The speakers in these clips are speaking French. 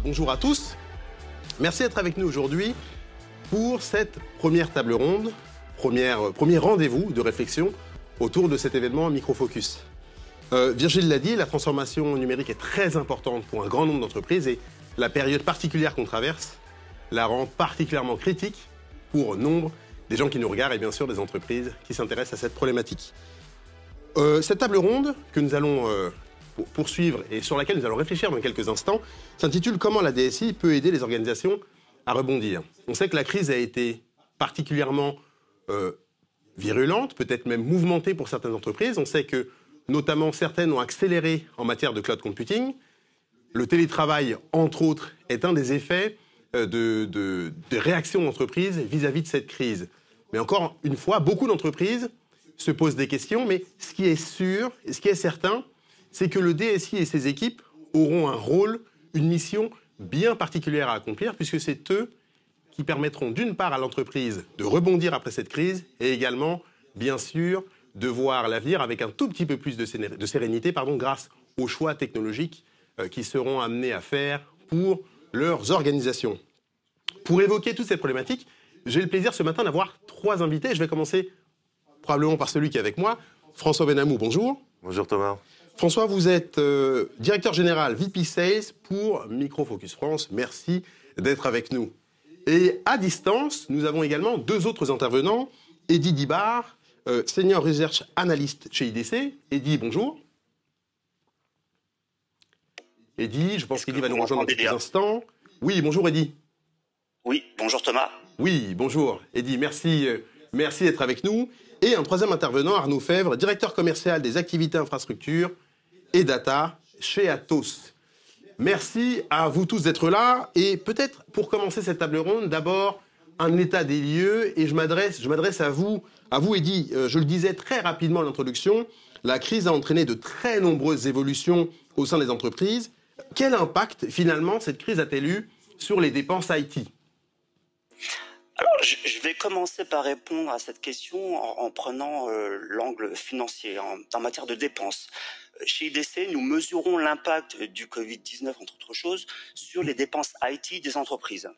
Bonjour à tous. Merci d'être avec nous aujourd'hui pour cette première table ronde, premier rendez-vous de réflexion autour de cet événement Microfocus. Virgile l'a dit, la transformation numérique est très importante pour un grand nombre d'entreprises et la période particulière qu'on traverse la rend particulièrement critique pour nombre des gens qui nous regardent et bien sûr des entreprises qui s'intéressent à cette problématique. Cette table ronde que nous allons poursuivre et sur laquelle nous allons réfléchir dans quelques instants s'intitule « Comment la DSI peut aider les organisations à rebondir ». On sait que la crise a été particulièrement virulente, peut-être même mouvementée pour certaines entreprises. On sait que notamment certaines ont accéléré en matière de cloud computing. Le télétravail, entre autres, est un des effets de réaction d'entreprise vis-à-vis de cette crise. Mais encore une fois, beaucoup d'entreprises se posent des questions, mais ce qui est sûr et ce qui est certain, c'est que le DSI et ses équipes auront un rôle, une mission bien particulière à accomplir, puisque c'est eux qui permettront d'une part à l'entreprise de rebondir après cette crise et également, bien sûr, de voir l'avenir avec un tout petit peu plus de sérénité grâce aux choix technologiques qu'ils seront amenés à faire pour leurs organisations. Pour évoquer toutes ces problématiques, j'ai le plaisir ce matin d'avoir 3 invités. Je vais commencer probablement par celui qui est avec moi, François Benamou. Bonjour. Bonjour Thomas. François, vous êtes directeur général VP Sales pour Microfocus France. Merci d'être avec nous. Et à distance, nous avons également 2 autres intervenants. Eddy Dibar, Senior Research Analyst chez IDC. Eddy, bonjour. Eddy, je pense qu'Eddy va nous rejoindre dans quelques instants. Oui, bonjour Eddy. Oui, bonjour Thomas. Oui, bonjour Eddy, merci d'être avec nous. Et un 3e intervenant, Arnaud Fèvre, directeur commercial des activités infrastructures et data chez Atos. Merci à vous tous d'être là. Et peut-être pour commencer cette table ronde, d'abord un état des lieux. Et je m'adresse à vous Eddy. Je le disais très rapidement à l'introduction, la crise a entraîné de très nombreuses évolutions au sein des entreprises. Quel impact finalement cette crise a-t-elle eu sur les dépenses IT ? Alors, je vais commencer par répondre à cette question en prenant l'angle financier en matière de dépenses. Chez IDC, nous mesurons l'impact du Covid-19, entre autres choses, sur les dépenses IT des entreprises.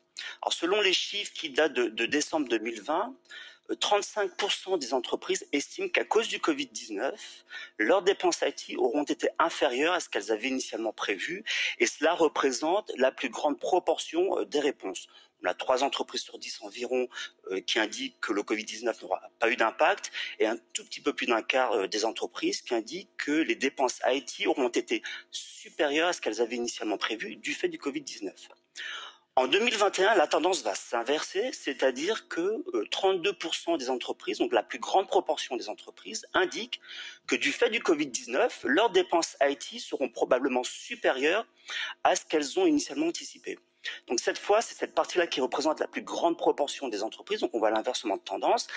Alors, selon les chiffres qui datent de décembre 2020, 35% des entreprises estiment qu'à cause du Covid-19, leurs dépenses IT auront été inférieures à ce qu'elles avaient initialement prévu, et cela représente la plus grande proportion des réponses. On a 3 entreprises sur 10 environ qui indiquent que le Covid-19 n'aura pas eu d'impact et un tout petit peu plus d'un quart des entreprises qui indiquent que les dépenses IT auront été supérieures à ce qu'elles avaient initialement prévu du fait du Covid-19. En 2021, la tendance va s'inverser, c'est-à-dire que 32% des entreprises, donc la plus grande proportion des entreprises, indiquent que du fait du Covid-19, leurs dépenses IT seront probablement supérieures à ce qu'elles ont initialement anticipé. Donc cette fois, c'est cette partie-là qui représente la plus grande proportion des entreprises, donc on voit l'inversement de tendance.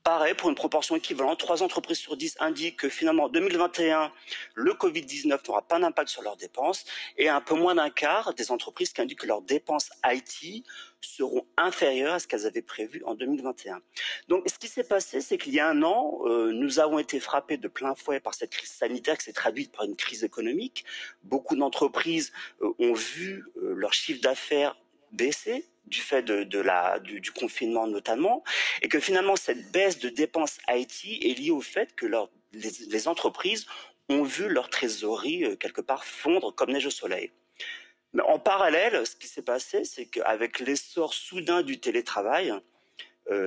Pareil, pour une proportion équivalente, 3 entreprises sur 10 indiquent que finalement, en 2021, le Covid-19 n'aura pas d'impact sur leurs dépenses et un peu moins d'un quart des entreprises qui indiquent que leurs dépenses IT seront inférieures à ce qu'elles avaient prévu en 2021. Donc, ce qui s'est passé, c'est qu'il y a un an, nous avons été frappés de plein fouet par cette crise sanitaire qui s'est traduite par une crise économique. Beaucoup d'entreprises ont vu leur chiffre d'affaires baisser du fait du confinement notamment, et que finalement cette baisse de dépenses IT est liée au fait que les entreprises ont vu leur trésorerie quelque part fondre comme neige au soleil. Mais en parallèle, ce qui s'est passé, c'est qu'avec l'essor soudain du télétravail,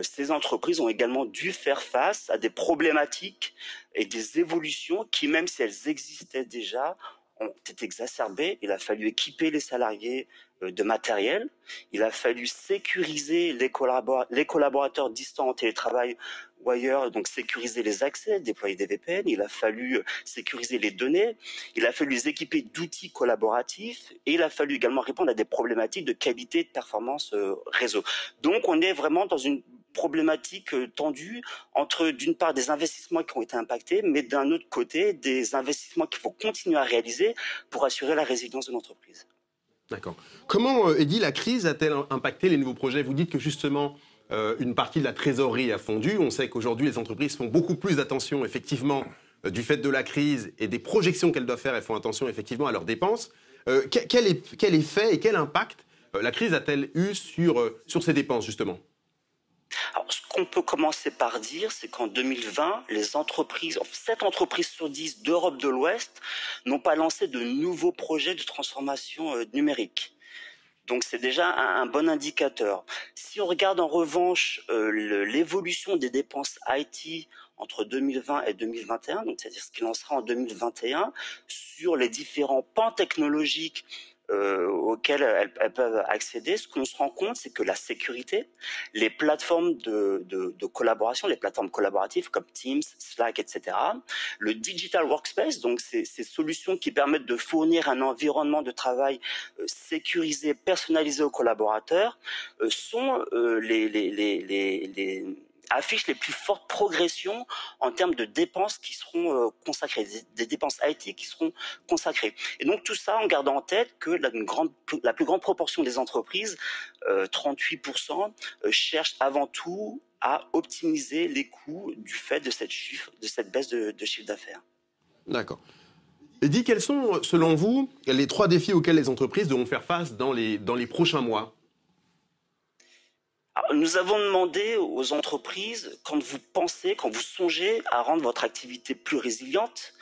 ces entreprises ont également dû faire face à des problématiques et des évolutions qui, même si elles existaient déjà, ont été exacerbées. Il a fallu équiper les salariés de matériel, il a fallu sécuriser les collaborateurs distants en télétravail ou ailleurs, donc sécuriser les accès, déployer des VPN, il a fallu sécuriser les données, il a fallu les équiper d'outils collaboratifs et il a fallu également répondre à des problématiques de qualité et de performance réseau. Donc on est vraiment dans une problématique tendue entre d'une part des investissements qui ont été impactés, mais d'un autre côté des investissements qu'il faut continuer à réaliser pour assurer la résilience de l'entreprise. D'accord. Comment, Eddy, la crise a-t-elle impacté les nouveaux projets ? Vous dites que justement, une partie de la trésorerie a fondu. On sait qu'aujourd'hui, les entreprises font beaucoup plus attention, effectivement, du fait de la crise et des projections qu'elles doivent faire. Elles font attention, effectivement, à leurs dépenses. Quel effet et quel impact la crise a-t-elle eu sur ces dépenses, justement? Alors, ce qu'on peut commencer par dire, c'est qu'en 2020, 7 entreprises sur 10 d'Europe de l'Ouest n'ont pas lancé de nouveaux projets de transformation numérique. Donc c'est déjà un bon indicateur. Si on regarde en revanche l'évolution des dépenses IT entre 2020 et 2021, donc c'est-à-dire ce qui lancera en 2021, sur les différents pans technologiques auxquels elles peuvent accéder, ce qu'on se rend compte, c'est que la sécurité, les plateformes de collaboration, les plateformes collaboratives comme Teams, Slack, etc., le digital workspace, donc ces solutions qui permettent de fournir un environnement de travail sécurisé, personnalisé aux collaborateurs, sont les affichent les plus fortes progressions en termes de dépenses qui seront consacrées, des dépenses IT qui seront consacrées. Et donc tout ça en gardant en tête que la plus grande proportion des entreprises, 38%, cherchent avant tout à optimiser les coûts du fait de cette baisse de chiffre d'affaires. D'accord. Eddy, quels sont, selon vous, les 3 défis auxquels les entreprises devront faire face dans les prochains mois? Alors, nous avons demandé aux entreprises, quand vous songez à rendre votre activité plus résiliente,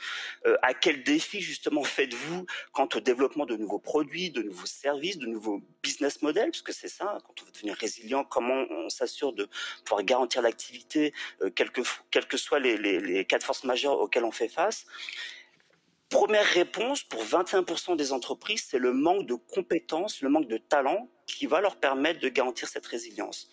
à quels défis justement faites-vous quant au développement de nouveaux produits, de nouveaux services, de nouveaux business models, parce que c'est ça, quand on veut devenir résilient, comment on s'assure de pouvoir garantir l'activité, quels que soient les cas de force majeure auxquels on fait face. Première réponse, pour 21% des entreprises, c'est le manque de compétences, le manque de talent qui va leur permettre de garantir cette résilience.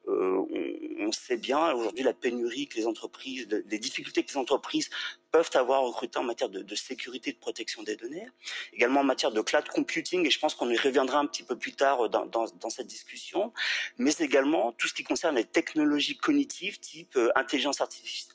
On sait bien aujourd'hui la pénurie que les entreprises, les difficultés que les entreprises peuvent avoir à recruter en matière de sécurité et de protection des données, également en matière de cloud computing, et je pense qu'on y reviendra un petit peu plus tard dans cette discussion, mais également tout ce qui concerne les technologies cognitives type intelligence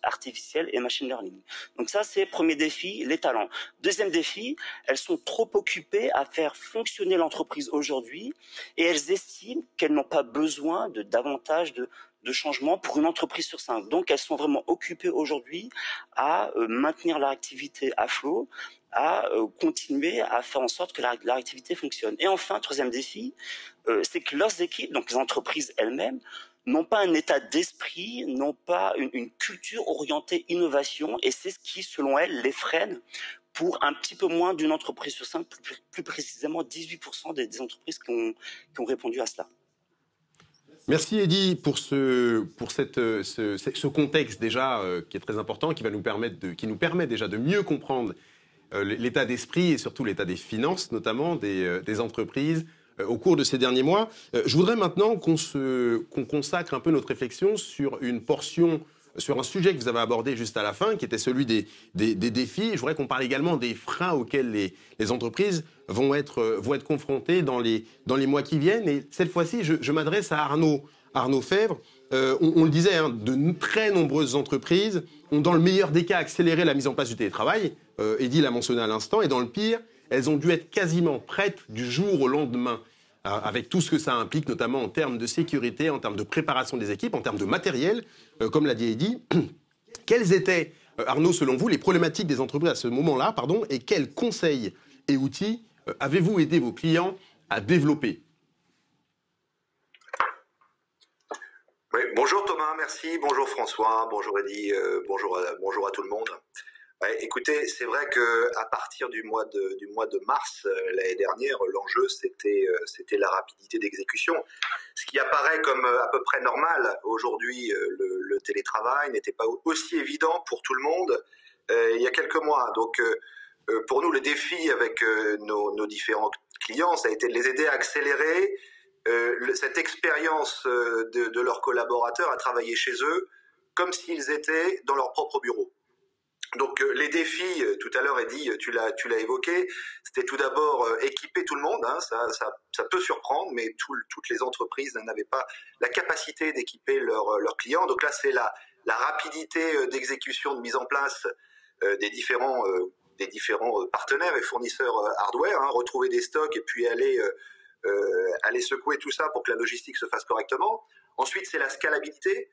artificielle et machine learning. Donc ça, c'est le premier défi, les talents. Deuxième défi, elles sont trop occupées à faire fonctionner l'entreprise aujourd'hui et elles estiment qu'elles n'ont pas besoin de davantage de changements pour une entreprise sur 5. Donc elles sont vraiment occupées aujourd'hui à maintenir leur activité à flot, à continuer à faire en sorte que leur activité fonctionne. Et enfin, troisième défi, c'est que leurs équipes, donc les entreprises elles-mêmes, n'ont pas un état d'esprit, n'ont pas une culture orientée innovation, et c'est ce qui, selon elles, les freine pour un petit peu moins d'une entreprise sur 5, plus précisément 18% des entreprises qui ont répondu à cela. Merci Eddy pour ce contexte déjà qui est très important, qui nous permet déjà de mieux comprendre l'état d'esprit et surtout l'état des finances, notamment des entreprises au cours de ces derniers mois. Je voudrais maintenant qu'on consacre un peu notre réflexion sur sur un sujet que vous avez abordé juste à la fin, qui était celui des défis. Je voudrais qu'on parle également des freins auxquels les entreprises vont être confrontées dans les mois qui viennent. Et cette fois-ci, je m'adresse à Arnaud Fèvre. On le disait, hein, de très nombreuses entreprises ont, dans le meilleur des cas, accéléré la mise en place du télétravail. Eddy l'a mentionné à l'instant. Et dans le pire, elles ont dû être quasiment prêtes du jour au lendemain, avec tout ce que ça implique, notamment en termes de sécurité, en termes de préparation des équipes, en termes de matériel, comme l'a dit Eddy. Quelles étaient, Arnaud, selon vous, les problématiques des entreprises à ce moment-là, et quels conseils et outils avez-vous aidé vos clients à développer? Oui, bonjour Thomas, merci. Bonjour François, bonjour Eddy, bonjour à tout le monde. Ouais, écoutez, c'est vrai que à partir du mois de mars l'année dernière, l'enjeu c'était la rapidité d'exécution. Ce qui apparaît comme à peu près normal aujourd'hui, le télétravail n'était pas aussi évident pour tout le monde il y a quelques mois. Donc pour nous, le défi avec nos différents clients, ça a été de les aider à accélérer cette expérience de leurs collaborateurs à travailler chez eux comme s'ils étaient dans leur propre bureau. Donc les défis, tout à l'heure Eddy, tu l'as évoqué, c'était tout d'abord équiper tout le monde, hein, ça peut surprendre, mais toutes les entreprises n'avaient pas la capacité d'équiper leurs clients. Donc là c'est la rapidité d'exécution, de mise en place des différents partenaires et fournisseurs hardware, hein, retrouver des stocks et puis aller secouer tout ça pour que la logistique se fasse correctement. Ensuite c'est la scalabilité.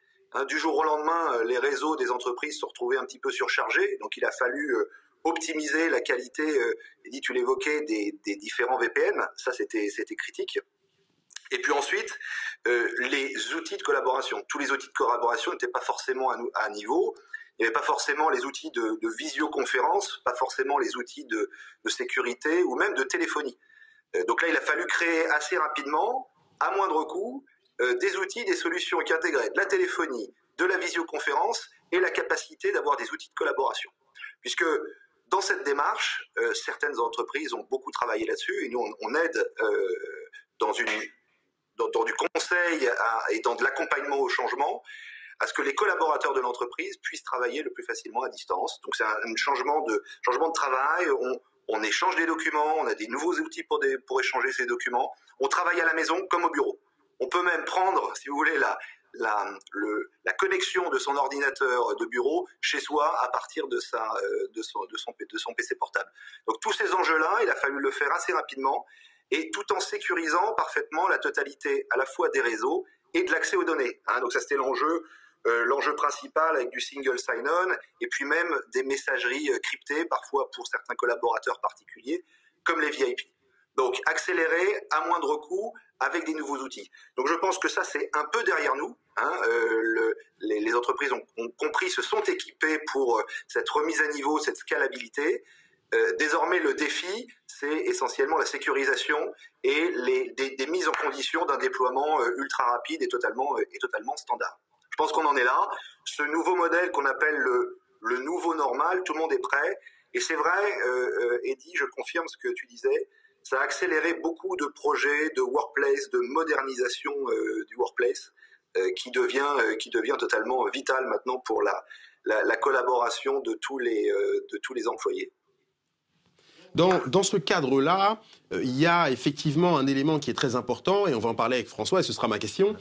Du jour au lendemain, les réseaux des entreprises se retrouvaient un petit peu surchargés, donc il a fallu optimiser la qualité, Eddy, tu l'évoquais, des différents VPN, ça c'était critique. Et puis ensuite, les outils de collaboration. Tous les outils de collaboration n'étaient pas forcément à niveau. Il n'y avait pas forcément les outils de visioconférence, pas forcément les outils de sécurité ou même de téléphonie. Donc là, il a fallu créer assez rapidement, à moindre coût, des outils, des solutions qui intégraient de la téléphonie, de la visioconférence et la capacité d'avoir des outils de collaboration. Puisque dans cette démarche, certaines entreprises ont beaucoup travaillé là-dessus et nous, on aide dans du conseil et dans de l'accompagnement au changement, à ce que les collaborateurs de l'entreprise puissent travailler le plus facilement à distance. Donc c'est un changement de travail, on échange des documents, on a des nouveaux outils pour échanger ces documents, on travaille à la maison comme au bureau. On peut même prendre, si vous voulez, la connexion de son ordinateur de bureau chez soi à partir de son PC portable. Donc tous ces enjeux-là, il a fallu le faire assez rapidement et tout en sécurisant parfaitement la totalité à la fois des réseaux et de l'accès aux données. Donc ça, c'était l'enjeu principal avec du single sign-on et puis même des messageries cryptées, parfois pour certains collaborateurs particuliers, comme les VIP. Donc accélérer à moindre coût avec des nouveaux outils. Donc je pense que ça, c'est un peu derrière nous. Les entreprises ont compris, se sont équipées pour cette remise à niveau, cette scalabilité. Désormais, le défi, c'est essentiellement la sécurisation et des mises en condition d'un déploiement ultra rapide et totalement standard. Je pense qu'on en est là. Ce nouveau modèle qu'on appelle le nouveau normal, tout le monde est prêt. Et c'est vrai, Eddy, je confirme ce que tu disais, ça a accéléré beaucoup de projets de workplace, de modernisation du workplace, qui devient totalement vital maintenant pour la collaboration de tous les employés. Dans ce cadre-là, il y a effectivement un élément qui est très important, et on va en parler avec François, et ce sera ma question,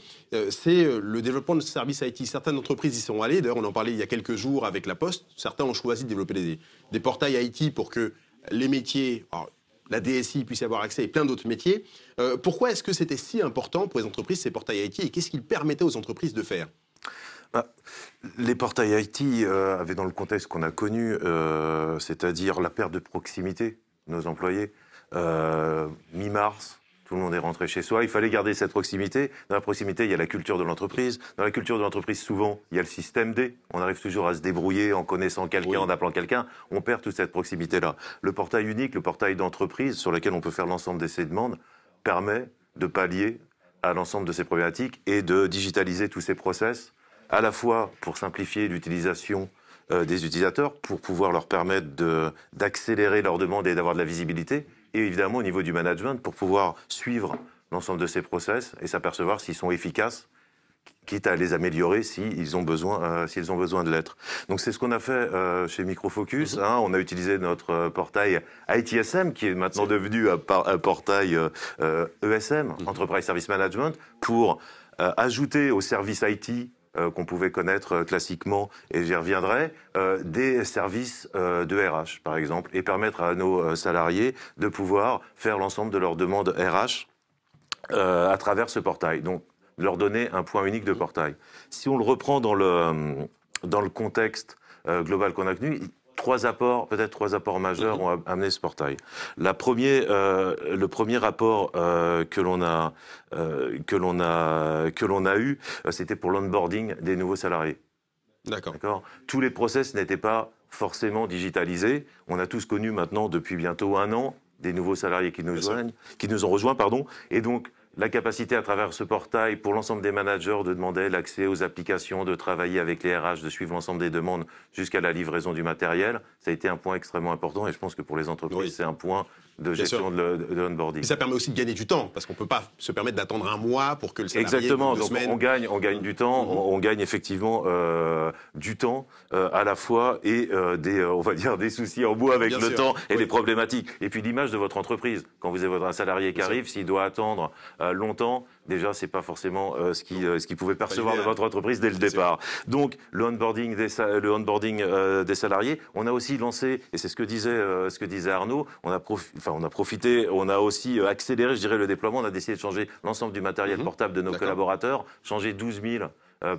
c'est le développement de services IT. Certaines entreprises y sont allées, d'ailleurs on en parlait il y a quelques jours avec La Poste, certains ont choisi de développer des portails IT pour que les métiers, alors, la DSI puisse y avoir accès et plein d'autres métiers. Pourquoi est-ce que c'était si important pour les entreprises, ces portails IT, et qu'est-ce qu'ils permettaient aux entreprises de faire ? Les portails IT avaient dans le contexte qu'on a connu, c'est-à-dire la perte de proximité de nos employés. Mi-mars, tout le monde est rentré chez soi. Il fallait garder cette proximité. Dans la proximité, il y a la culture de l'entreprise. Dans la culture de l'entreprise, souvent, il y a le système D. On arrive toujours à se débrouiller en connaissant quelqu'un, oui, en appelant quelqu'un. On perd toute cette proximité-là. Le portail unique, le portail d'entreprise, sur lequel on peut faire l'ensemble de ces demandes, permet de pallier à l'ensemble de ces problématiques et de digitaliser tous ces process, à la fois pour simplifier l'utilisation des utilisateurs, pour pouvoir leur permettre d'accélérer leurs demandes et d'avoir de la visibilité, et évidemment au niveau du management, pour pouvoir suivre l'ensemble de ces process et s'apercevoir s'ils sont efficaces, quitte à les améliorer s'ils ont besoin de l'être. Donc c'est ce qu'on a fait chez Micro Focus. On a utilisé notre portail ITSM, qui est maintenant devenu un portail ESM, Enterprise Service Management, pour ajouter aux services IT qu'on pouvait connaître classiquement, et j'y reviendrai, des services de RH, par exemple, et permettre à nos salariés de pouvoir faire l'ensemble de leurs demandes RH à travers ce portail. Donc, leur donner un point unique de portail. Si on le reprend dans le contexte global qu'on a connu, peut-être trois apports majeurs ont amené ce portail. Le premier apport que l'on a eu, c'était pour l'onboarding des nouveaux salariés. D'accord. Tous les process n'étaient pas forcément digitalisés. On a tous connu maintenant, depuis bientôt 1 an, des nouveaux salariés qui nous ont rejoints, et donc la capacité à travers ce portail pour l'ensemble des managers de demander l'accès aux applications, de travailler avec les RH, de suivre l'ensemble des demandes jusqu'à la livraison du matériel, ça a été un point extrêmement important, et je pense que pour les entreprises, oui, c'est un point de gestion de l'onboarding. Mais ça permet aussi de gagner du temps, parce qu'on ne peut pas se permettre d'attendre 1 mois pour que le salarié... Exactement, donc on gagne du temps, on gagne effectivement du temps à la fois, et on va dire des soucis en bout avec le temps et des problématiques. Et puis l'image de votre entreprise, quand vous avez un salarié qui arrive, s'il doit attendre longtemps, déjà c'est pas forcément ce qu'il pouvait percevoir de votre entreprise dès le départ. Donc le onboarding des salariés, on a aussi lancé, et c'est ce que disait Arnaud, on a aussi accéléré, je dirais, le déploiement. On a décidé de changer l'ensemble du matériel portable de nos collaborateurs, changer 12 000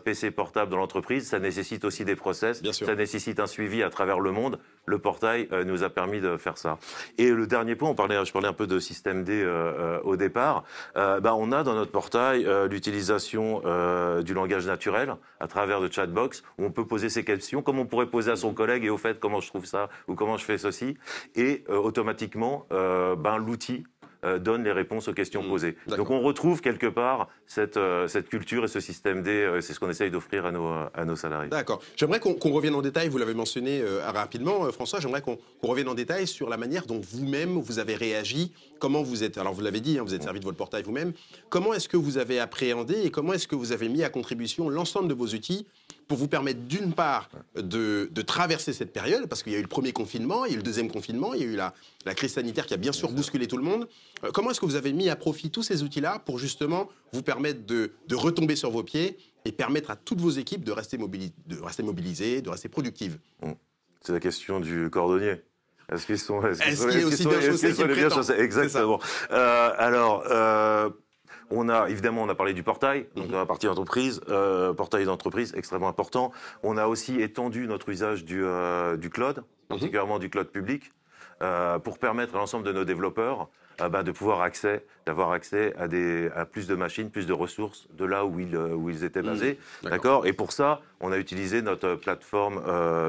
PC portable dans l'entreprise, ça nécessite aussi des process, Bien sûr. ça nécessite un suivi à travers le monde. Le portail nous a permis de faire ça. Et le dernier point, je parlais un peu de système D au départ. On a dans notre portail l'utilisation du langage naturel à travers de chatbox, où on peut poser ses questions, comme on pourrait poser à son collègue, et au fait, comment je trouve ça, ou comment je fais ceci. Et automatiquement, l'outil donne les réponses aux questions posées. Donc on retrouve quelque part cette culture et ce système D, c'est ce qu'on essaye d'offrir à nos salariés. D'accord. J'aimerais qu'on revienne en détail, vous l'avez mentionné rapidement, François, j'aimerais qu'on revienne en détail sur la manière dont vous-même, vous avez réagi, comment vous êtes, alors vous l'avez dit, vous êtes servi de votre portail vous-même, comment est-ce que vous avez appréhendé et comment est-ce que vous avez mis à contribution l'ensemble de vos outils pour vous permettre d'une part de traverser cette période, parce qu'il y a eu le premier confinement, il y a eu le deuxième confinement, il y a eu la crise sanitaire qui a bien sûr bousculé tout le monde. Comment est-ce que vous avez mis à profit tous ces outils-là pour justement vous permettre de retomber sur vos pieds et permettre à toutes vos équipes de rester mobilisées, de rester productives? C'est la question du cordonnier. Est-ce qu'ils sont bien chaussés? Exactement. On a parlé du portail, donc dans la partie entreprise, portail d'entreprise, extrêmement important. On a aussi étendu notre usage du cloud, particulièrement du cloud public, pour permettre à l'ensemble de nos développeurs de pouvoir d'avoir accès à plus de machines, plus de ressources de là où ils étaient basés. D'accord. Et pour ça, on a utilisé notre plateforme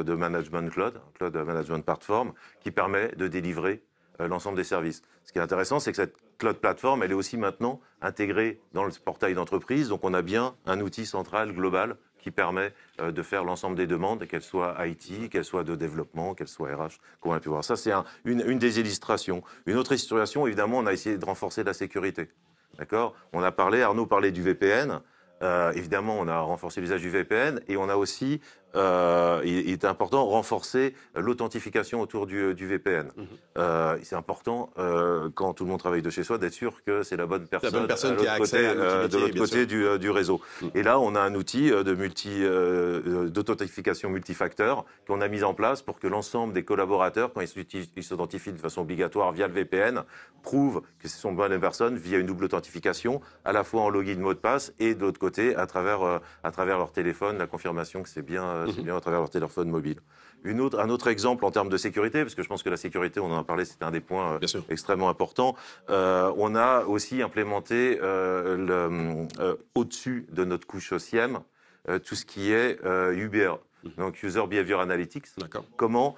de management cloud management platform, qui permet de délivrer l'ensemble des services. Ce qui est intéressant, c'est que cette cloud platform, elle est aussi maintenant intégrée dans le portail d'entreprise. Donc on a bien un outil central, global, qui permet de faire l'ensemble des demandes, qu'elles soient IT, qu'elles soient de développement, qu'elles soient RH, comme on a pu voir. Ça, c'est une des illustrations. Une autre illustration, évidemment, on a essayé de renforcer la sécurité. D'accord ? Arnaud parlait du VPN. Évidemment, on a renforcé l'usage du VPN et on a aussi, il est important, renforcer l'authentification autour du VPN. C'est important, quand tout le monde travaille de chez soi, d'être sûr que c'est la bonne personne qui a accès de l'autre côté du réseau. Et là, on a un outil d'authentification multifacteur qu'on a mis en place pour que l'ensemble des collaborateurs, quand ils s'identifient de façon obligatoire via le VPN, prouvent que ce sont bien les personnes via une double authentification, à la fois en login mot de passe et de l'autre côté à travers leur téléphone, la confirmation que c'est bien à travers leur téléphone mobile. Un autre exemple en termes de sécurité, parce que je pense que la sécurité, on en a parlé, c'était un des points extrêmement importants. On a aussi implémenté au-dessus de notre couche SIEM tout ce qui est UBR, donc User Behavior Analytics. Comment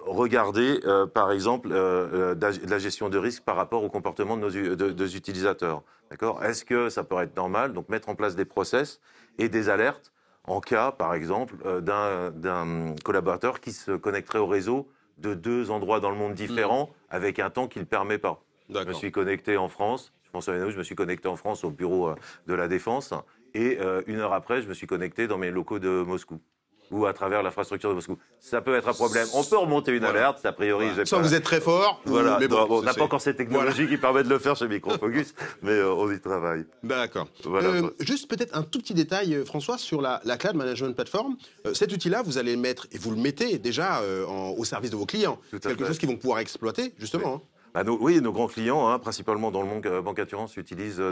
regarder, par exemple, la gestion de risque par rapport au comportement de nos utilisateurs. D'accord ? Est-ce que ça peut être normal ? Donc, mettre en place des process et des alertes en cas, par exemple, d'un collaborateur qui se connecterait au réseau de 2 endroits dans le monde différents avec un temps qui ne le permet pas. Je me suis connecté en France, je me suis connecté en France au bureau de la Défense et 1 heure après, je me suis connecté dans mes locaux de Moscou ou à travers l'infrastructure de Moscou. Ça peut être un problème. On peut remonter une alerte, a priori... Soit vous êtes très fort, mais on n'a pas encore cette technologie qui permet de le faire chez Microfocus, mais on y travaille. D'accord. Juste peut-être un tout petit détail, François, sur la Cloud Management Platform. Cet outil-là, vous allez le mettre, et vous le mettez déjà au service de vos clients. C'est quelque chose qu'ils vont pouvoir exploiter, justement. Nos grands clients, principalement dans le monde banque assurance, utilisent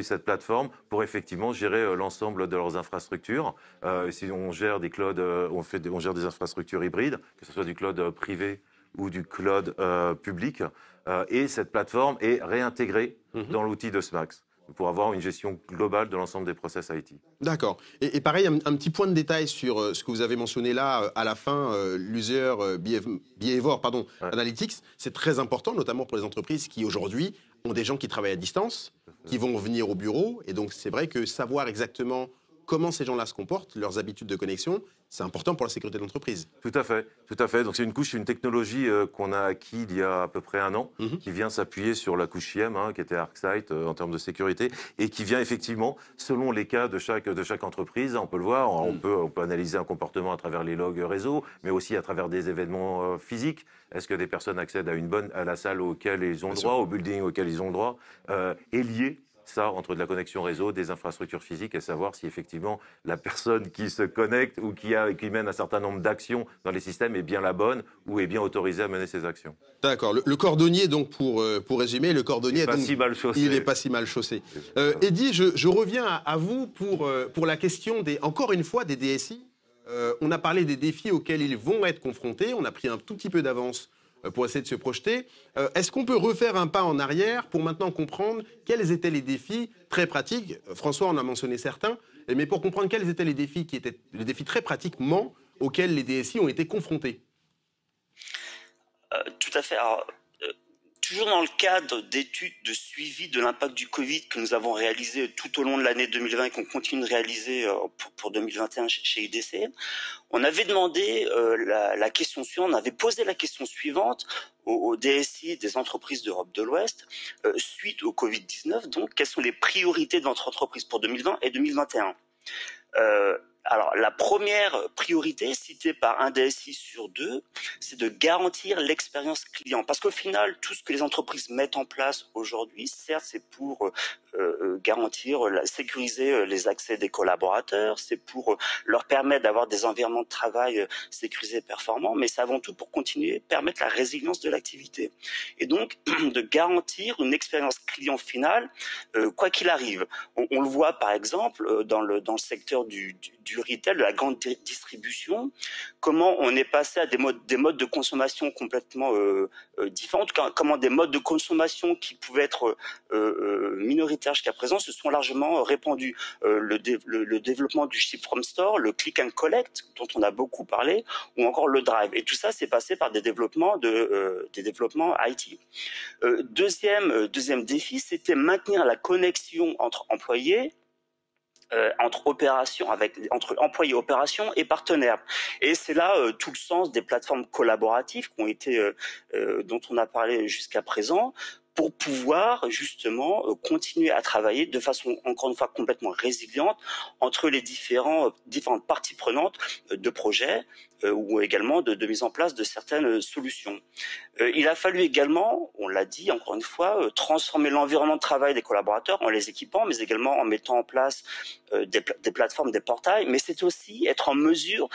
cette plateforme pour effectivement gérer l'ensemble de leurs infrastructures. Si on gère des clouds, on gère des infrastructures hybrides, que ce soit du cloud privé ou du cloud public. Et cette plateforme est réintégrée dans l'outil de SMAX pour avoir une gestion globale de l'ensemble des process IT. D'accord. Et pareil, un petit point de détail sur ce que vous avez mentionné là, à la fin, l'User Behavior Analytics, c'est très important, notamment pour les entreprises qui, aujourd'hui, ont des gens qui travaillent à distance, qui vont venir au bureau, et donc c'est vrai que savoir exactement comment ces gens-là se comportent, leurs habitudes de connexion, c'est important pour la sécurité de l'entreprise. Tout à fait. Donc c'est une technologie qu'on a acquis il y a à peu près 1 an, qui vient s'appuyer sur la couche SIEM, qui était ArcSight en termes de sécurité, et qui vient effectivement, selon les cas de chaque entreprise, on peut le voir, on peut analyser un comportement à travers les logs réseau, mais aussi à travers des événements physiques. Est-ce que des personnes accèdent à la salle auquel ils ont le droit, au building auquel ils ont le droit, est lié ça entre de la connexion réseau, des infrastructures physiques, et savoir si effectivement la personne qui se connecte ou qui mène un certain nombre d'actions dans les systèmes est bien la bonne ou est bien autorisée à mener ces actions. D'accord. Le cordonnier, donc, pour résumer, le cordonnier, pas donc, si mal chaussé. il n'est pas si mal chaussé. Eddy, je reviens à vous pour la question, encore une fois, des DSI. On a parlé des défis auxquels ils vont être confrontés. On a pris un tout petit peu d'avance pour essayer de se projeter. Est-ce qu'on peut refaire un pas en arrière pour maintenant comprendre quels étaient les défis très pratiques? François en a mentionné certains, mais pour comprendre quels étaient les défis qui étaient les défis très pratiquement auxquels les DSI ont été confrontés. Tout à fait. Alors, toujours dans le cadre d'études de suivi de l'impact du Covid que nous avons réalisé tout au long de l'année 2020 et qu'on continue de réaliser pour 2021 chez IDC, on avait demandé la question suivante, on avait posé la question suivante aux DSI des entreprises d'Europe de l'Ouest suite au Covid-19. Donc, quelles sont les priorités de notre entreprise pour 2020 et 2021 ? Alors, la première priorité citée par un DSI sur deux, c'est de garantir l'expérience client. Parce qu'au final, tout ce que les entreprises mettent en place aujourd'hui, certes, c'est pour garantir, sécuriser les accès des collaborateurs, c'est pour leur permettre d'avoir des environnements de travail sécurisés et performants, mais c'est avant tout pour continuer, permettre la résilience de l'activité. Et donc, de garantir une expérience client finale, quoi qu'il arrive. On le voit, par exemple, dans le secteur du retail, de la grande distribution, comment on est passé à des modes de consommation complètement différents, en tout cas, comment des modes de consommation qui pouvaient être minoritaires jusqu'à présent se sont largement répandus. Le développement du ship from store, le click and collect, dont on a beaucoup parlé, ou encore le drive. Et tout ça, c'est passé par des développements IT. Deuxième défi, c'était maintenir la connexion entre employés, entre employés opérations et partenaires. Et c'est là tout le sens des plateformes collaboratives qui ont été, dont on a parlé jusqu'à présent, pour pouvoir justement continuer à travailler de façon, encore une fois, complètement résiliente entre les différentes parties prenantes de projets ou également de mise en place de certaines solutions. Il a fallu également, on l'a dit encore une fois, transformer l'environnement de travail des collaborateurs en les équipant, mais également en mettant en place des plateformes, des portails, mais c'est aussi être en mesure,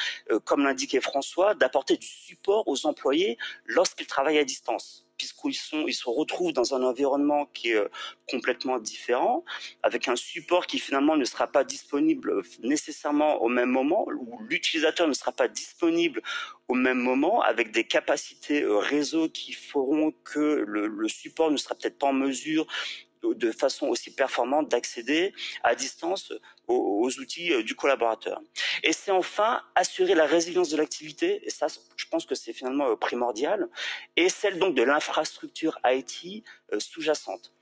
comme l'indiquait François, d'apporter du support aux employés lorsqu'ils travaillent à distance, puisqu'ils se retrouvent dans un environnement qui est complètement différent, avec un support qui finalement ne sera pas disponible nécessairement au même moment, où l'utilisateur ne sera pas disponible au même moment, avec des capacités réseau qui feront que le support ne sera peut-être pas en mesure de façon aussi performante d'accéder à distance aux outils du collaborateur. Et c'est enfin assurer la résilience de l'activité, et ça, je pense que c'est finalement primordial, et celle donc de l'infrastructure IT sous-jacente.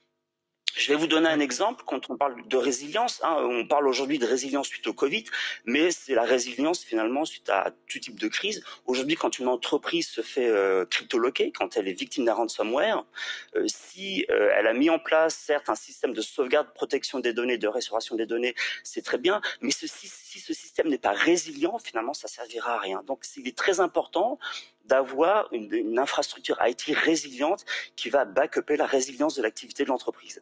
Je vais vous donner un exemple. Quand on parle de résilience, on parle aujourd'hui de résilience suite au Covid, mais c'est la résilience finalement suite à tout type de crise. Aujourd'hui, quand une entreprise se fait cryptoloquer, quand elle est victime d'un ransomware, si elle a mis en place certes un système de sauvegarde, protection des données, de restauration des données, c'est très bien, mais si ce système n'est pas résilient, finalement, ça servira à rien. Donc, il est très important d'avoir une infrastructure IT résiliente qui va back-upper la résilience de l'activité de l'entreprise.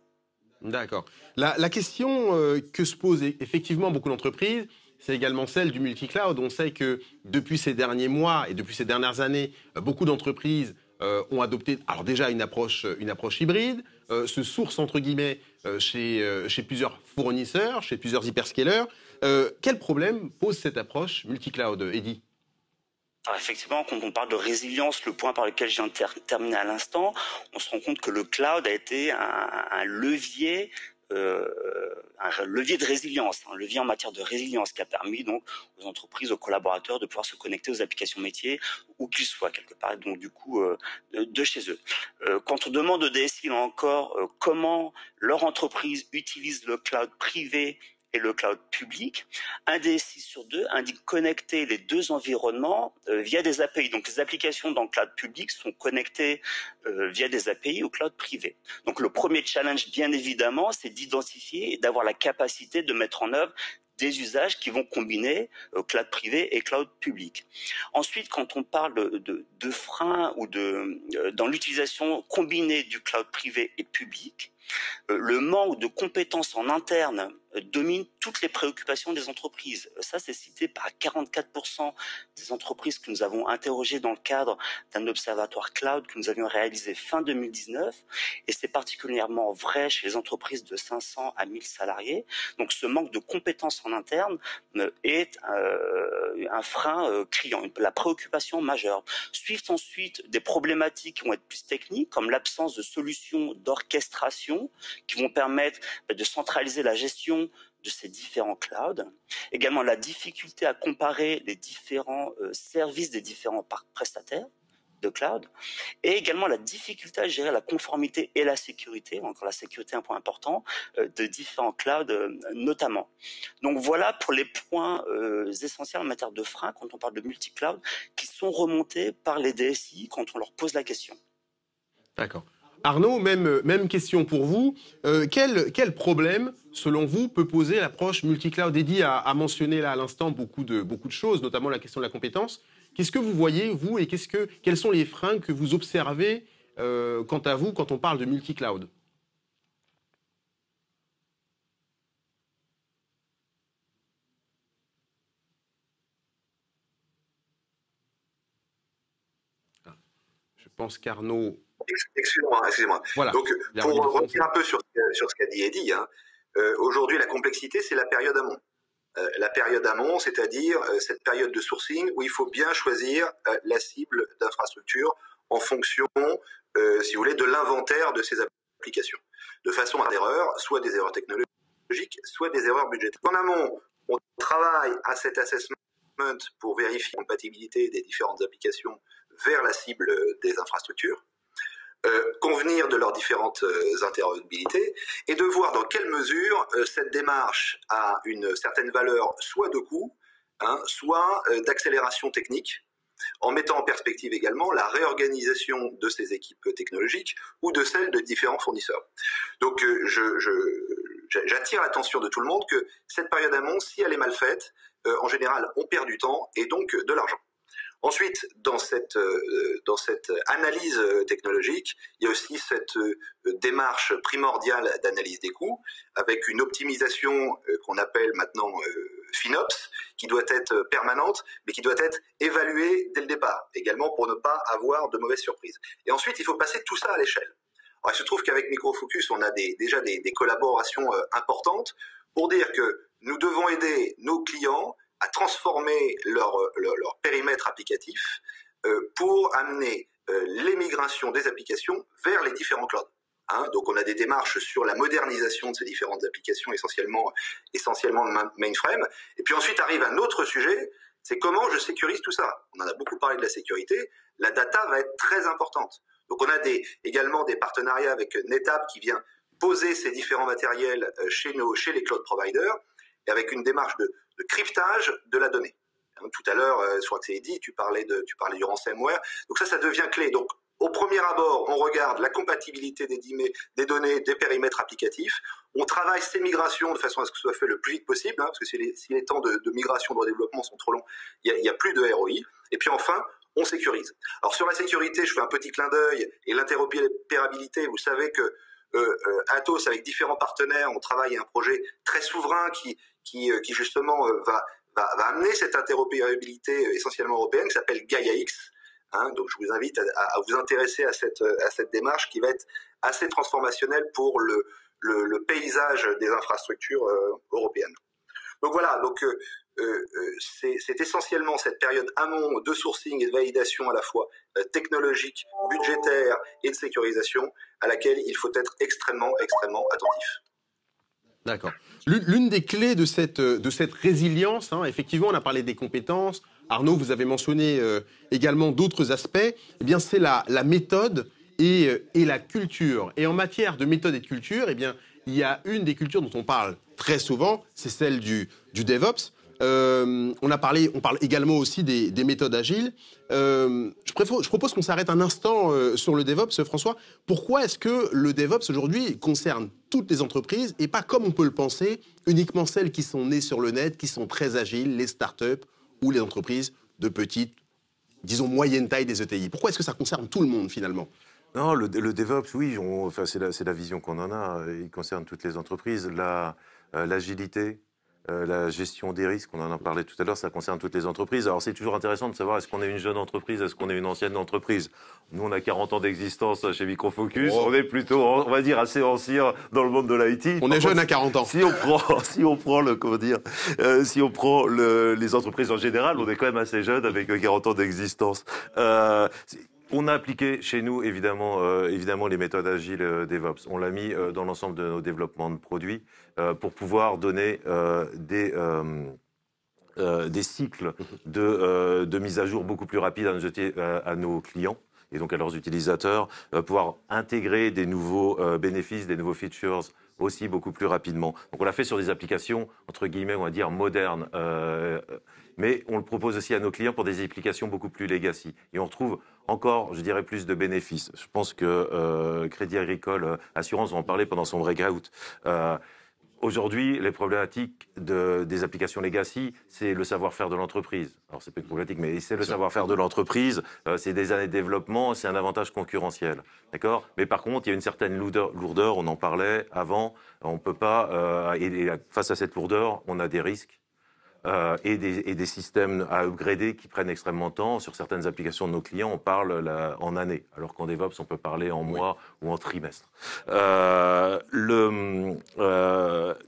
D'accord. La question que se posent effectivement beaucoup d'entreprises, c'est également celle du multi-cloud. On sait que depuis ces derniers mois et depuis ces dernières années, beaucoup d'entreprises ont adopté alors déjà une approche hybride, se sourcent entre guillemets chez plusieurs fournisseurs, chez plusieurs hyperscalers. Quel problème pose cette approche multi-cloud, Eddy ? Alors effectivement, quand on parle de résilience, le point par lequel je viens de terminer à l'instant, on se rend compte que le cloud a été un levier de résilience, un levier en matière de résilience qui a permis donc aux entreprises, aux collaborateurs de pouvoir se connecter aux applications métiers où qu'ils soient quelque part, donc du coup de chez eux. Quand on demande aux DSI là encore comment leur entreprise utilise le cloud privé et le cloud public, un DSI sur deux indique connecter les deux environnements via des API. Donc les applications dans le cloud public sont connectées via des API au cloud privé. Donc le premier challenge, bien évidemment, c'est d'identifier et d'avoir la capacité de mettre en œuvre des usages qui vont combiner cloud privé et cloud public. Ensuite, quand on parle de freins ou dans l'utilisation combinée du cloud privé et public, Le manque de compétences en interne domine toutes les préoccupations des entreprises. Ça, c'est cité par 44% des entreprises que nous avons interrogées dans le cadre d'un observatoire cloud que nous avions réalisé fin 2019. Et c'est particulièrement vrai chez les entreprises de 500 à 1000 salariés. Donc, ce manque de compétences en interne est un frein criant, la préoccupation majeure. Suivent ensuite des problématiques qui vont être plus techniques, comme l'absence de solutions d'orchestration qui vont permettre de centraliser la gestion de ces différents clouds. Également, la difficulté à comparer les différents services des différents prestataires de cloud. Et également la difficulté à gérer la conformité et la sécurité, encore la sécurité un point important, de différents clouds notamment. Donc voilà pour les points essentiels en matière de frein quand on parle de multi-cloud qui sont remontés par les DSI quand on leur pose la question. D'accord. Arnaud, même question pour vous. Quel problème, selon vous, peut poser l'approche multi-cloud? Eddy a mentionné là à l'instant beaucoup de choses, notamment la question de la compétence. Qu'est-ce que vous voyez, vous, et quels sont les freins que vous observez quant à vous quand on parle de multi-cloud? Je pense qu'Arnaud... Excusez-moi. Voilà. Donc, pour revenir un peu sur ce qu'a dit Eddy, aujourd'hui, la complexité, c'est la période amont. La période amont, c'est-à-dire cette période de sourcing où il faut bien choisir la cible d'infrastructure en fonction, si vous voulez, de l'inventaire de ces applications. De façon à des erreurs, soit des erreurs technologiques, soit des erreurs budgétaires. En amont, on travaille à cet assessment pour vérifier la compatibilité des différentes applications vers la cible des infrastructures. Convenir de leurs différentes interopérabilités et de voir dans quelle mesure cette démarche a une certaine valeur soit de coût, soit d'accélération technique, en mettant en perspective également la réorganisation de ces équipes technologiques ou de celles de différents fournisseurs. Donc j'attire l'attention de tout le monde que cette période amont, si elle est mal faite, en général on perd du temps et donc de l'argent. Ensuite, dans cette analyse technologique, il y a aussi cette démarche primordiale d'analyse des coûts, avec une optimisation qu'on appelle maintenant FinOps, qui doit être permanente, mais qui doit être évaluée dès le départ, également pour ne pas avoir de mauvaises surprises. Et ensuite, il faut passer tout ça à l'échelle. Alors, il se trouve qu'avec Microfocus, on a déjà des collaborations importantes pour dire que nous devons aider nos clients à transformer leur périmètre applicatif pour amener l'émigration des applications vers les différents clouds. Donc on a des démarches sur la modernisation de ces différentes applications, essentiellement le mainframe. Et puis ensuite arrive un autre sujet, c'est comment je sécurise tout ça. On en a beaucoup parlé de la sécurité, la data va être très importante. Donc on a également des partenariats avec NetApp qui vient poser ces différents matériels chez les cloud providers, et avec une démarche de cryptage de la donnée. Tout à l'heure, je crois que c'est Eddy, tu parlais du ransomware. Donc ça devient clé. Donc au premier abord, on regarde la compatibilité des données, des périmètres applicatifs. On travaille ces migrations de façon à ce que ce soit fait le plus vite possible, parce que si les temps de migration, de développement sont trop longs, il y a plus de ROI. Et puis enfin, on sécurise. Alors sur la sécurité, je fais un petit clin d'œil, et l'interopérabilité, vous savez que Atos, avec différents partenaires, on travaille à un projet très souverain qui justement va amener cette interopérabilité essentiellement européenne qui s'appelle Gaia-X. Donc je vous invite à vous intéresser à cette démarche qui va être assez transformationnelle pour le paysage des infrastructures européennes. Donc voilà, c'est essentiellement cette période amont de sourcing et de validation à la fois technologique, budgétaire et de sécurisation à laquelle il faut être extrêmement attentif. D'accord. L'une des clés de cette résilience, effectivement, on a parlé des compétences. Arnaud, vous avez mentionné également d'autres aspects. Eh bien, c'est la méthode et la culture. Et en matière de méthode et de culture, eh bien, il y a une des cultures dont on parle très souvent, c'est celle du DevOps. On parle également aussi des méthodes agiles. Je propose qu'on s'arrête un instant sur le DevOps, François. Pourquoi est-ce que le DevOps aujourd'hui concerne toutes les entreprises et pas, comme on peut le penser, uniquement celles qui sont nées sur le net, qui sont très agiles, les startups ou les entreprises de petite, disons moyenne taille des ETI? Pourquoi est-ce que ça concerne tout le monde finalement? Non, le DevOps, oui, enfin, c'est la vision qu'on en a. Il concerne toutes les entreprises. L'agilité, la gestion des risques, on en a parlé tout à l'heure, ça concerne toutes les entreprises. Alors, c'est toujours intéressant de savoir est-ce qu'on est une jeune entreprise, est-ce qu'on est une ancienne entreprise. Nous, on a 40 ans d'existence chez Microfocus. Oh. On est plutôt, on va dire, assez ancien dans le monde de l'IT. On est jeune à 40 ans. Si on prend les entreprises en général, on est quand même assez jeune avec 40 ans d'existence. On a appliqué chez nous, évidemment, les méthodes agiles DevOps. On l'a mis dans l'ensemble de nos développements de produits pour pouvoir donner des cycles de mise à jour beaucoup plus rapides à nos clients et donc à leurs utilisateurs, pouvoir intégrer des nouveaux bénéfices, des nouveaux features aussi beaucoup plus rapidement. Donc on l'a fait sur des applications, entre guillemets, on va dire modernes, mais on le propose aussi à nos clients pour des applications beaucoup plus legacy. Et on retrouve encore, je dirais, plus de bénéfices. Je pense que Crédit Agricole Assurance, on en parlait pendant son breakout. Aujourd'hui, les problématiques des applications legacy, c'est le savoir-faire de l'entreprise. Alors, c'est pas une problématique, mais c'est le savoir-faire de l'entreprise. C'est des années de développement, c'est un avantage concurrentiel. D'accord ? Mais par contre, il y a une certaine lourdeur, on en parlait avant. On peut pas, et face à cette lourdeur, on a des risques. Et des systèmes à upgrader qui prennent extrêmement de temps. Sur certaines applications de nos clients, on parle en années, alors qu'en DevOps, on peut parler en mois ou en trimestre.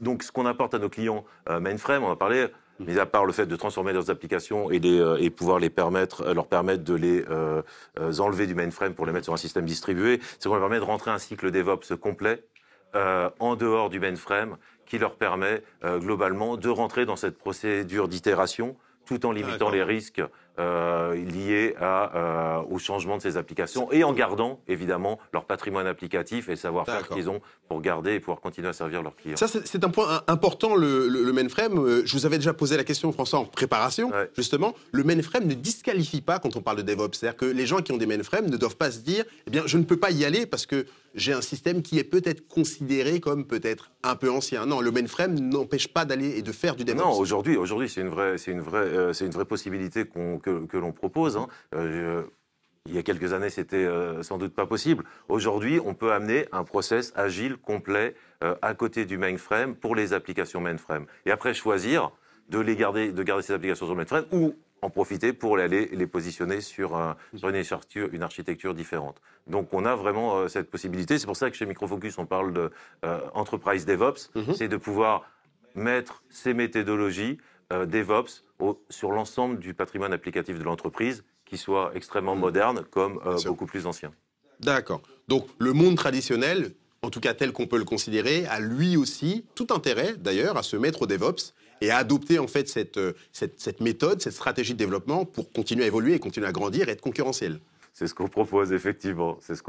Donc, ce qu'on apporte à nos clients mainframe, on en a parlé, mis à part le fait de transformer leurs applications et pouvoir leur permettre de les enlever du mainframe pour les mettre sur un système distribué, c'est qu'on leur permet de rentrer un cycle DevOps complet en dehors du mainframe, qui leur permet globalement de rentrer dans cette procédure d'itération tout en limitant les risques liés au changement de ces applications et en gardant évidemment leur patrimoine applicatif et le savoir-faire qu'ils ont pour garder et pouvoir continuer à servir leurs clients. Ça, c'est un point important, le mainframe. Je vous avais déjà posé la question, François, en préparation. Ouais. Justement, le mainframe ne disqualifie pas quand on parle de DevOps. C'est-à-dire que les gens qui ont des mainframes ne doivent pas se dire « Eh bien, je ne peux pas y aller parce que j'ai un système qui est peut-être considéré comme peut-être un peu ancien. » Non, le mainframe n'empêche pas d'aller et de faire du DevOps. Non, aujourd'hui, c'est une vraie possibilité que l'on propose. Hein. Il y a quelques années, c'était sans doute pas possible. Aujourd'hui, on peut amener un process agile complet à côté du mainframe pour les applications mainframe. Et après, choisir de garder ces applications sur le mainframe ou en profiter pour aller les positionner sur une architecture différente. Donc, on a vraiment cette possibilité. C'est pour ça que chez Microfocus, on parle de Enterprise DevOps. C'est de pouvoir mettre ces méthodologies DevOps sur l'ensemble du patrimoine applicatif de l'entreprise, qui soit extrêmement moderne comme beaucoup plus ancien. D'accord. Donc le monde traditionnel, en tout cas tel qu'on peut le considérer, a lui aussi tout intérêt d'ailleurs à se mettre au DevOps et à adopter en fait cette méthode, cette stratégie de développement pour continuer à évoluer et continuer à grandir et être concurrentiel. C'est ce qu'on propose, effectivement. C'est ce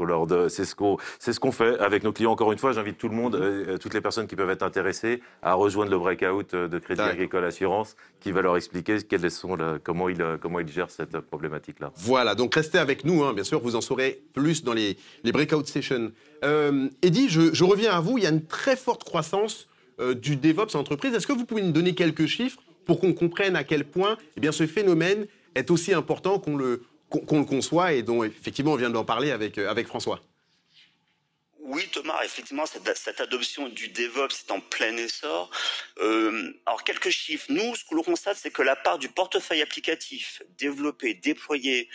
qu'on fait avec nos clients. Encore une fois, j'invite tout le monde, toutes les personnes qui peuvent être intéressées, à rejoindre le breakout de Crédit Agricole Assurance, qui va leur expliquer comment ils gèrent cette problématique-là. Voilà, donc restez avec nous, hein, bien sûr, vous en saurez plus dans les breakout sessions. Eddy, je reviens à vous. Il y a une très forte croissance du DevOps en entreprise. Est-ce que vous pouvez nous donner quelques chiffres pour qu'on comprenne à quel point ce phénomène est aussi important qu'on le conçoit et dont effectivement on vient d'en parler avec François? Oui, Thomas, effectivement, cette adoption du DevOps est en plein essor. Alors, quelques chiffres. Nous, ce que l'on constate, c'est que la part du portefeuille applicatif développé, déployé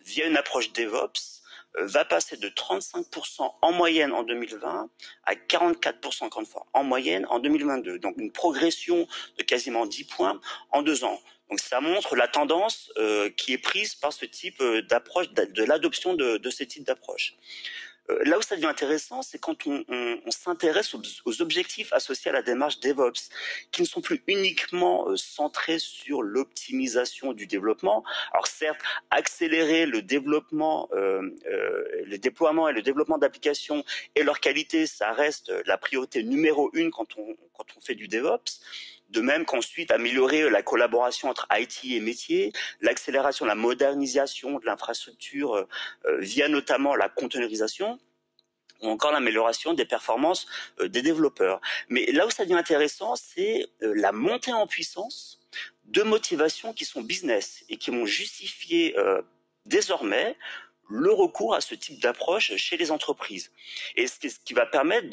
via une approche DevOps va passer de 35% en moyenne en 2020 à 44% encore une fois en moyenne en 2022. Donc, une progression de quasiment 10 points en 2 ans. Donc, ça montre la tendance qui est prise par ce type d'approche, de l'adoption de ce type d'approche. Là où ça devient intéressant, c'est quand on s'intéresse aux objectifs associés à la démarche DevOps, qui ne sont plus uniquement centrés sur l'optimisation du développement. Alors certes, accélérer le développement, le déploiement et le développement d'applications et leur qualité, ça reste la priorité numéro 1 quand on fait du DevOps. De même qu'ensuite améliorer la collaboration entre IT et métier, l'accélération, la modernisation de l'infrastructure via notamment la containerisation ou encore l'amélioration des performances des développeurs. Mais là où ça devient intéressant, c'est la montée en puissance de motivations qui sont business et qui vont justifier désormais le recours à ce type d'approche chez les entreprises. Et ce qui va permettre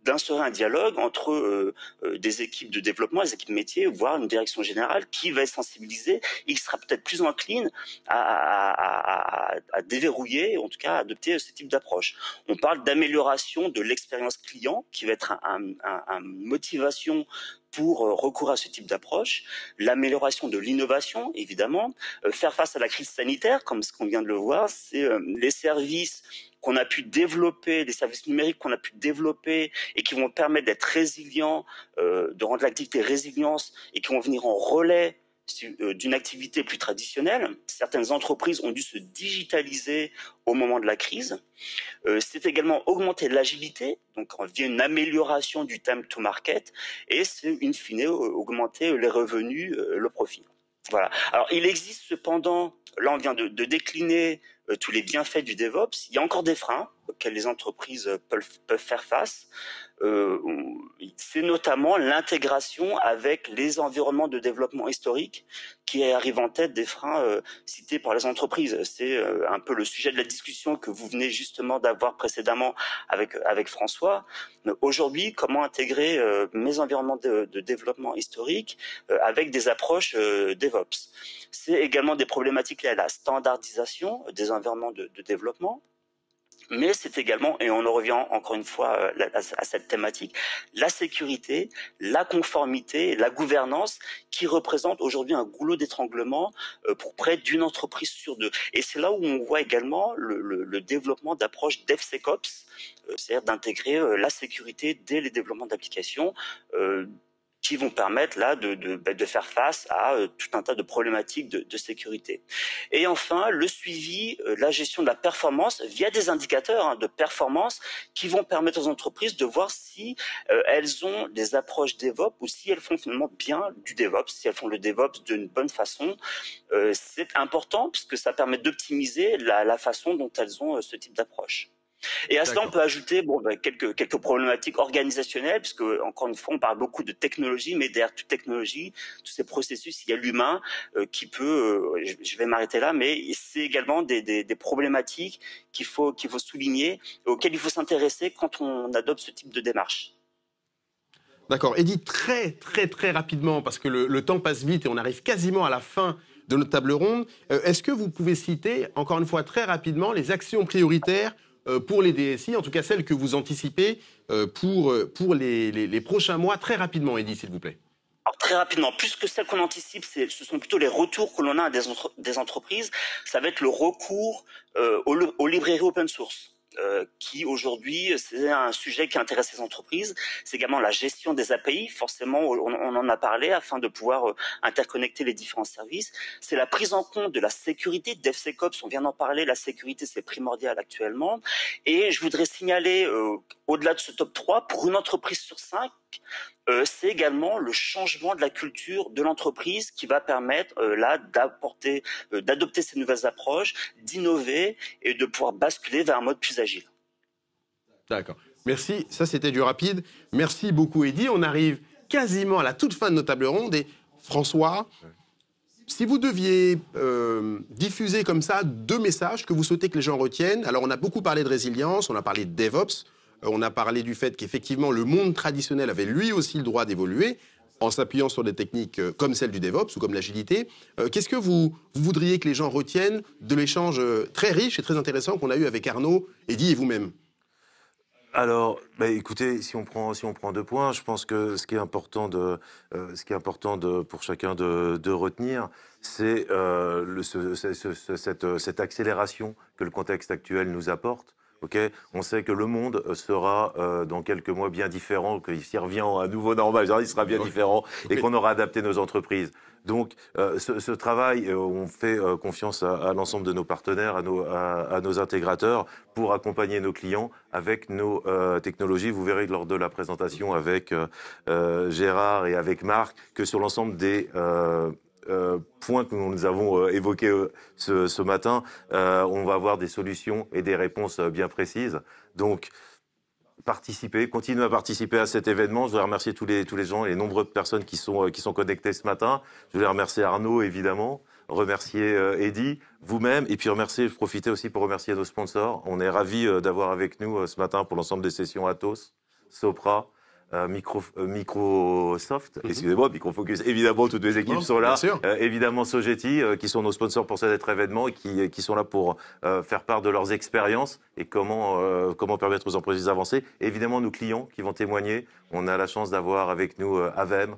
d'instaurer un dialogue entre des équipes de développement, des équipes métiers, voire une direction générale qui va être sensibilisée et qui sera peut-être plus encline à déverrouiller, en tout cas à adopter ce type d'approche. On parle d'amélioration de l'expérience client qui va être une motivation pour recourir à ce type d'approche, l'amélioration de l'innovation, évidemment, faire face à la crise sanitaire, comme ce qu'on vient de le voir, c'est les services qu'on a pu développer, les services numériques qu'on a pu développer et qui vont permettre d'être résilients, de rendre l'activité résilience et qui vont venir en relais d'une activité plus traditionnelle. Certaines entreprises ont dû se digitaliser au moment de la crise. C'est également augmenter l'agilité, donc via une amélioration du time to market, et c'est in fine augmenter les revenus, le profit. Voilà. Alors il existe cependant, là on vient de décliner tous les bienfaits du DevOps, il y a encore des freins auxquels les entreprises peuvent faire face. C'est notamment l'intégration avec les environnements de développement historique qui arrive en tête des freins cités par les entreprises. C'est un peu le sujet de la discussion que vous venez justement d'avoir précédemment avec François. Aujourd'hui, comment intégrer mes environnements de développement historique avec des approches DevOps. C'est également des problématiques liées à la standardisation des environnements de développement. Mais c'est également, et on en revient encore une fois à cette thématique, la sécurité, la conformité, la gouvernance qui représentent aujourd'hui un goulot d'étranglement pour près d'une entreprise sur deux. Et c'est là où on voit également le développement d'approches DevSecOps, c'est-à-dire d'intégrer la sécurité dès les développements d'applications qui vont permettre là de faire face à tout un tas de problématiques de sécurité. Et enfin, le suivi, la gestion de la performance via des indicateurs de performance qui vont permettre aux entreprises de voir si elles ont des approches DevOps ou si elles font finalement bien du DevOps, si elles font le DevOps d'une bonne façon. C'est important puisque ça permet d'optimiser la façon dont elles ont ce type d'approche. Et à cela, on peut ajouter quelques problématiques organisationnelles, puisque encore une fois, on parle beaucoup de technologie, mais derrière toute technologie, tous ces processus, il y a l'humain qui peut. Je vais m'arrêter là, mais c'est également des problématiques qu'il faut souligner, auxquelles il faut s'intéresser quand on adopte ce type de démarche. D'accord. Eddy, très rapidement, parce que le temps passe vite et on arrive quasiment à la fin de notre table ronde. Est-ce que vous pouvez citer, encore une fois, très rapidement, les actions prioritaires pour les DSI, en tout cas celles que vous anticipez pour les prochains mois, très rapidement, Eddy, s'il vous plaît. Alors, très rapidement, plus que celles qu'on anticipe, ce sont plutôt les retours que l'on a des entreprises. Ça va être le recours aux librairies open source. Qui aujourd'hui, c'est un sujet qui intéresse les entreprises. C'est également la gestion des API. Forcément, on en a parlé afin de pouvoir interconnecter les différents services. C'est la prise en compte de la sécurité. DevSecOps, on vient d'en parler. La sécurité, c'est primordial actuellement. Et je voudrais signaler, au-delà de ce top 3, pour une entreprise sur 5, c'est également le changement de la culture de l'entreprise qui va permettre là d'adopter ces nouvelles approches, d'innover et de pouvoir basculer vers un mode plus agile. D'accord. Merci. Ça, c'était du rapide. Merci beaucoup, Eddy. On arrive quasiment à la toute fin de notre table ronde. Et François, si vous deviez diffuser comme ça 2 messages que vous souhaitez que les gens retiennent, alors on a beaucoup parlé de résilience, on a parlé de DevOps, on a parlé du fait qu'effectivement le monde traditionnel avait lui aussi le droit d'évoluer en s'appuyant sur des techniques comme celle du DevOps ou comme l'agilité. Qu'est-ce que vous voudriez que les gens retiennent de l'échange très riche et très intéressant qu'on a eu avec Arnaud, Eddy et vous-même ? Alors, écoutez, si on prend 2 points, je pense que ce qui est important pour chacun de retenir, c'est cette accélération que le contexte actuel nous apporte. Okay, on sait que le monde sera dans quelques mois bien différent, qu'il s'y revient à nouveau normal, il sera bien différent et qu'on aura adapté nos entreprises. Donc ce travail, on fait confiance à l'ensemble de nos partenaires, à nos intégrateurs pour accompagner nos clients avec nos technologies. Vous verrez lors de la présentation avec Gérard et avec Marc que sur l'ensemble des points que nous avons évoqués ce matin, on va avoir des solutions et des réponses bien précises. Donc, continuez à participer à cet événement. Je voudrais remercier tous les gens et les nombreuses personnes qui sont connectées ce matin. Je voulais remercier Arnaud, évidemment. remercier Eddy, vous-même, et puis profiter aussi pour remercier nos sponsors. On est ravis d'avoir avec nous ce matin pour l'ensemble des sessions Atos, Sopra, Microsoft, excusez-moi, Microfocus, évidemment, toutes les équipes sont là. Évidemment, Sogeti, qui sont nos sponsors pour cet événement et qui sont là pour faire part de leurs expériences et comment permettre aux entreprises d'avancer. Évidemment, nos clients qui vont témoigner. On a la chance d'avoir avec nous Avem,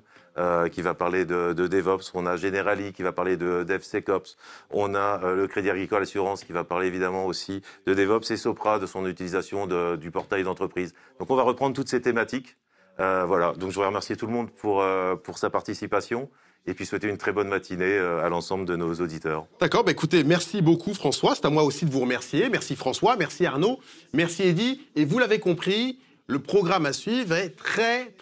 qui va parler de DevOps. On a Generali qui va parler de DevSecOps. On a le Crédit Agricole Assurance qui va parler évidemment aussi de DevOps et Sopra de son utilisation du portail d'entreprise. Donc, on va reprendre toutes ces thématiques. Voilà, donc je voudrais remercier tout le monde pour sa participation et puis souhaiter une très bonne matinée à l'ensemble de nos auditeurs. D'accord, écoutez, merci beaucoup François, c'est à moi aussi de vous remercier. Merci François, merci Arnaud, merci Eddy. Et vous l'avez compris, le programme à suivre est très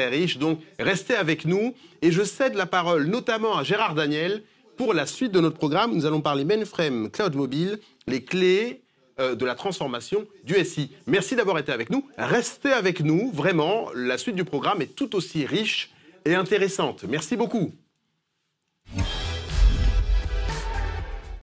riche, donc restez avec nous. Et je cède la parole notamment à Gérard Daniel pour la suite de notre programme. Nous allons parler mainframe, cloud mobile, les clés de la transformation du SI. Merci d'avoir été avec nous. Restez avec nous, vraiment, la suite du programme est tout aussi riche et intéressante. Merci beaucoup.